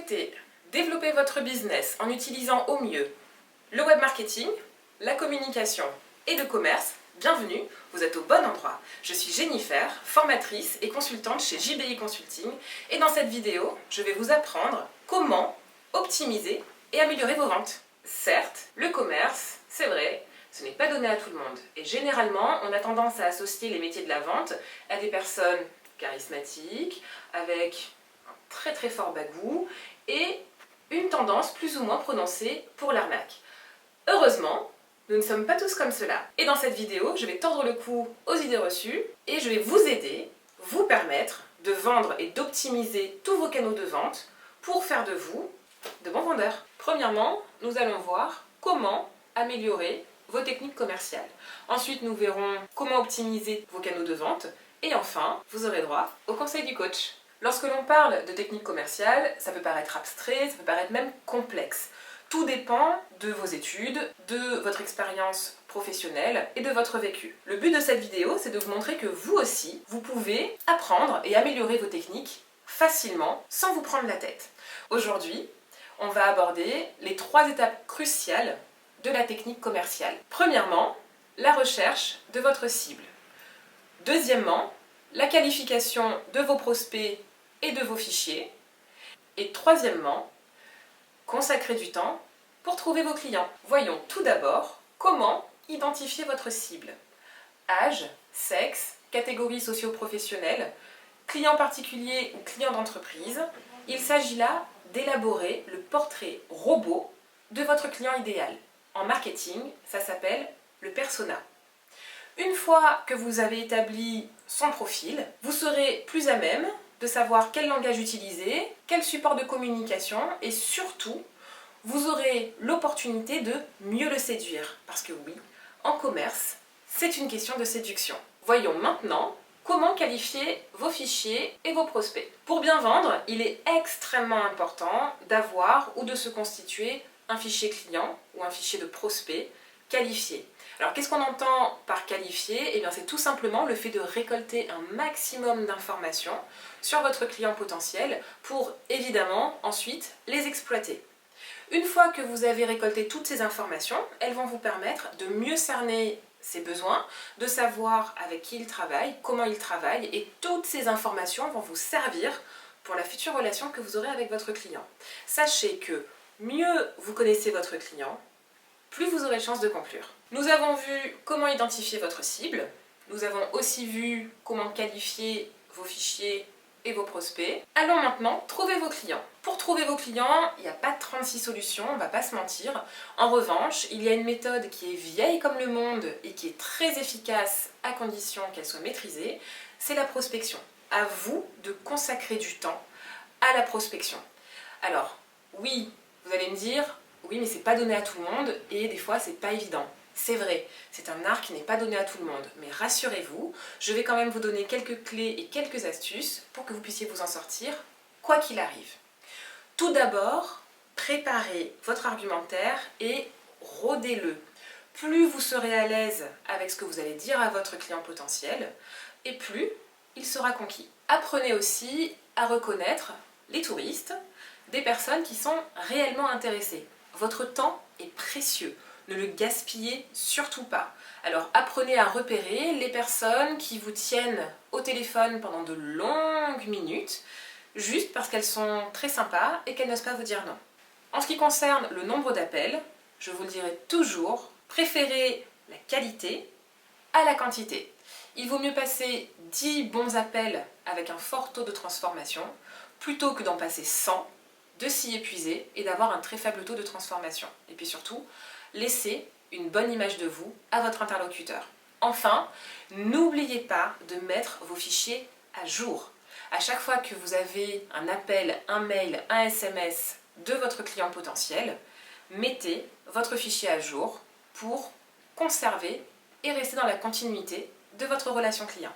souhaitez développer votre business en utilisant au mieux le web marketing, la communication et le commerce, bienvenue, vous êtes au bon endroit. Je suis Jennifer, formatrice et consultante chez JBI Consulting et dans cette vidéo, je vais vous apprendre comment optimiser et améliorer vos ventes. Certes, le commerce, c'est vrai, ce n'est pas donné à tout le monde et généralement, on a tendance à associer les métiers de la vente à des personnes charismatiques, avec un très fort bagou et une tendance plus ou moins prononcée pour l'arnaque. Heureusement, nous ne sommes pas tous comme cela. Et dans cette vidéo, je vais tordre le cou aux idées reçues et je vais vous aider, vous permettre de vendre et d'optimiser tous vos canaux de vente pour faire de vous de bons vendeurs. Premièrement, nous allons voir comment améliorer vos techniques commerciales. Ensuite, nous verrons comment optimiser vos canaux de vente. Et enfin, vous aurez droit au conseil du coach. Lorsque l'on parle de techniques commerciales, ça peut paraître abstrait, ça peut paraître même complexe. Tout dépend de vos études, de votre expérience professionnelle et de votre vécu. Le but de cette vidéo, c'est de vous montrer que vous aussi, vous pouvez apprendre et améliorer vos techniques facilement, sans vous prendre la tête. Aujourd'hui, on va aborder les 3 étapes cruciales de la technique commerciale. Premièrement, la recherche de votre cible. Deuxièmement, la qualification de vos prospects et de vos fichiers. Et troisièmement, consacrer du temps pour trouver vos clients. Voyons tout d'abord comment identifier votre cible. Âge, sexe, catégorie socio-professionnelle, client particulier ou client d'entreprise. Il s'agit là d'élaborer le portrait robot de votre client idéal. En marketing, ça s'appelle le persona. Une fois que vous avez établi son profil, vous serez plus à même de savoir quel langage utiliser, quel support de communication et surtout, vous aurez l'opportunité de mieux le séduire. Parce que oui, en commerce, c'est une question de séduction. Voyons maintenant comment qualifier vos fichiers et vos prospects. Pour bien vendre, il est extrêmement important d'avoir ou de se constituer un fichier client ou un fichier de prospect qualifié. Alors qu'est-ce qu'on entend par qualifié? Eh bien c'est tout simplement le fait de récolter un maximum d'informations sur votre client potentiel pour évidemment ensuite les exploiter. Une fois que vous avez récolté toutes ces informations, elles vont vous permettre de mieux cerner ses besoins, de savoir avec qui il travaille, comment il travaille et toutes ces informations vont vous servir pour la future relation que vous aurez avec votre client. Sachez que mieux vous connaissez votre client, plus vous aurez de chances de conclure. Nous avons vu comment identifier votre cible, nous avons aussi vu comment qualifier vos fichiers et vos prospects. Allons maintenant trouver vos clients. Pour trouver vos clients, il n'y a pas 36 solutions, on ne va pas se mentir. En revanche, il y a une méthode qui est vieille comme le monde et qui est très efficace à condition qu'elle soit maîtrisée, c'est la prospection. À vous de consacrer du temps à la prospection. Alors, oui, vous allez me dire, oui, mais c'est pas donné à tout le monde et des fois c'est pas évident. C'est vrai, c'est un art qui n'est pas donné à tout le monde, mais rassurez-vous, je vais quand même vous donner quelques clés et quelques astuces pour que vous puissiez vous en sortir, quoi qu'il arrive. Tout d'abord, préparez votre argumentaire et rodez-le. Plus vous serez à l'aise avec ce que vous allez dire à votre client potentiel, et plus il sera conquis. Apprenez aussi à reconnaître les touristes, des personnes qui sont réellement intéressées. Votre temps est précieux. Ne le gaspillez surtout pas. Alors apprenez à repérer les personnes qui vous tiennent au téléphone pendant de longues minutes, juste parce qu'elles sont très sympas et qu'elles n'osent pas vous dire non. En ce qui concerne le nombre d'appels, je vous le dirai toujours, préférez la qualité à la quantité. Il vaut mieux passer 10 bons appels avec un fort taux de transformation, plutôt que d'en passer 100, de s'y épuiser et d'avoir un très faible taux de transformation. Et puis surtout, laissez une bonne image de vous à votre interlocuteur. Enfin, n'oubliez pas de mettre vos fichiers à jour. À chaque fois que vous avez un appel, un mail, un SMS de votre client potentiel, mettez votre fichier à jour pour conserver et rester dans la continuité de votre relation client.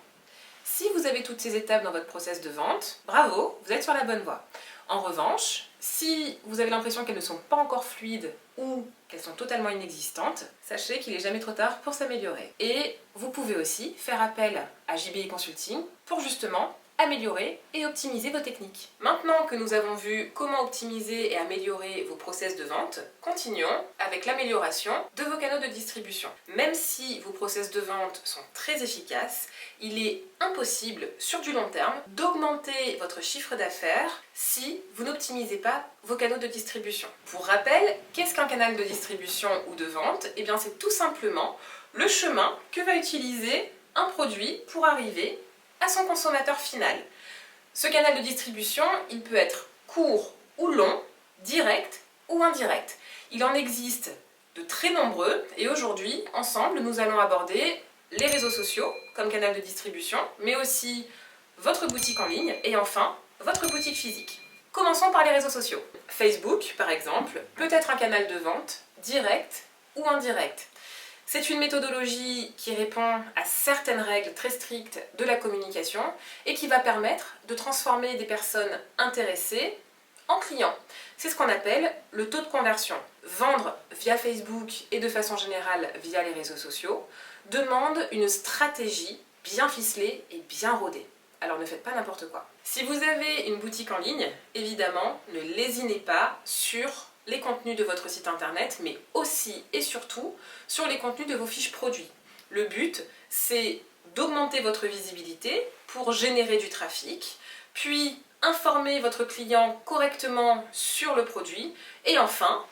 Si vous avez toutes ces étapes dans votre process de vente, bravo, vous êtes sur la bonne voie. En revanche, si vous avez l'impression qu'elles ne sont pas encore fluides ou qu'elles sont totalement inexistantes, sachez qu'il n'est jamais trop tard pour s'améliorer. Et vous pouvez aussi faire appel à JBI Consulting pour justement améliorer et optimiser vos techniques. Maintenant que nous avons vu comment optimiser et améliorer vos process de vente, continuons avec l'amélioration de vos canaux de distribution. Même si vos process de vente sont très efficaces, il est impossible sur du long terme d'augmenter votre chiffre d'affaires si vous n'optimisez pas vos canaux de distribution. Pour rappel, qu'est-ce qu'un canal de distribution ou de vente? Eh bien, c'est tout simplement le chemin que va utiliser un produit pour arriver à son consommateur final. Ce canal de distribution, il peut être court ou long, direct ou indirect. Il en existe de très nombreux et aujourd'hui, ensemble, nous allons aborder les réseaux sociaux comme canal de distribution, mais aussi votre boutique en ligne et enfin, votre boutique physique. Commençons par les réseaux sociaux. Facebook, par exemple, peut être un canal de vente direct ou indirect. C'est une méthodologie qui répond à certaines règles très strictes de la communication et qui va permettre de transformer des personnes intéressées en clients. C'est ce qu'on appelle le taux de conversion. Vendre via Facebook et de façon générale via les réseaux sociaux demande une stratégie bien ficelée et bien rodée. Alors ne faites pas n'importe quoi. Si vous avez une boutique en ligne, évidemment, ne lésinez pas sur les contenus de votre site internet, mais aussi et surtout sur les contenus de vos fiches produits. Le but, c'est d'augmenter votre visibilité pour générer du trafic, puis informer votre client correctement sur le produit, et enfin,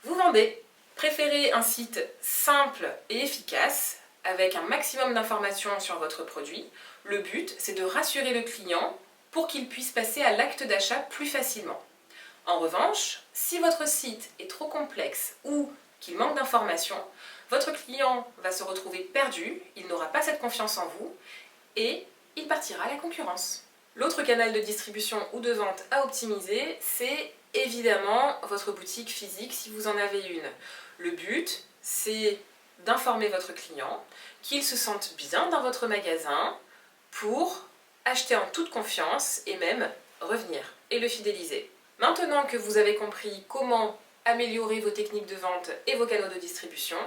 vous vendez. Préférez un site simple et efficace, avec un maximum d'informations sur votre produit. Le but, c'est de rassurer le client pour qu'il puisse passer à l'acte d'achat plus facilement. En revanche, si votre site est trop complexe ou qu'il manque d'informations, votre client va se retrouver perdu, il n'aura pas cette confiance en vous et il partira à la concurrence. L'autre canal de distribution ou de vente à optimiser, c'est évidemment votre boutique physique si vous en avez une. Le but, c'est d'informer votre client qu'il se sente bien dans votre magasin pour acheter en toute confiance et même revenir et le fidéliser. Maintenant que vous avez compris comment améliorer vos techniques de vente et vos canaux de distribution,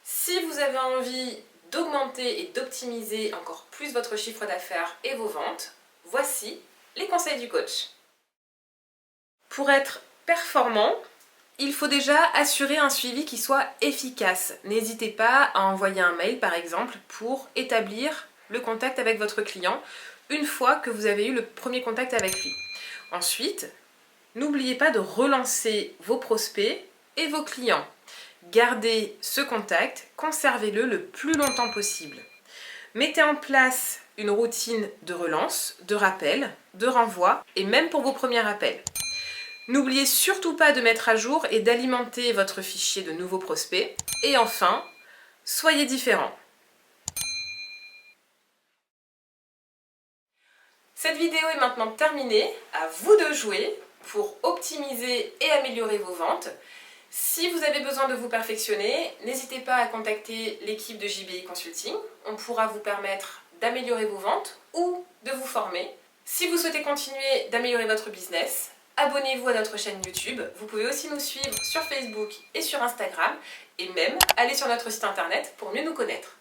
si vous avez envie d'augmenter et d'optimiser encore plus votre chiffre d'affaires et vos ventes, voici les conseils du coach. Pour être performant, il faut déjà assurer un suivi qui soit efficace. N'hésitez pas à envoyer un mail par exemple pour établir le contact avec votre client une fois que vous avez eu le premier contact avec lui. Ensuite, n'oubliez pas de relancer vos prospects et vos clients. Gardez ce contact, conservez-le le plus longtemps possible. Mettez en place une routine de relance, de rappel, de renvoi et même pour vos premiers appels. N'oubliez surtout pas de mettre à jour et d'alimenter votre fichier de nouveaux prospects. Et enfin, soyez différents. Cette vidéo est maintenant terminée, à vous de jouer pour optimiser et améliorer vos ventes. Si vous avez besoin de vous perfectionner, n'hésitez pas à contacter l'équipe de JBI Consulting. On pourra vous permettre d'améliorer vos ventes ou de vous former. Si vous souhaitez continuer d'améliorer votre business, abonnez-vous à notre chaîne YouTube. Vous pouvez aussi nous suivre sur Facebook et sur Instagram et même aller sur notre site internet pour mieux nous connaître.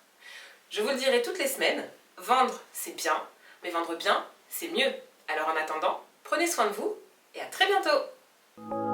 Je vous le dirai toutes les semaines, vendre c'est bien, mais vendre bien c'est mieux. Alors en attendant, prenez soin de vous et à très bientôt!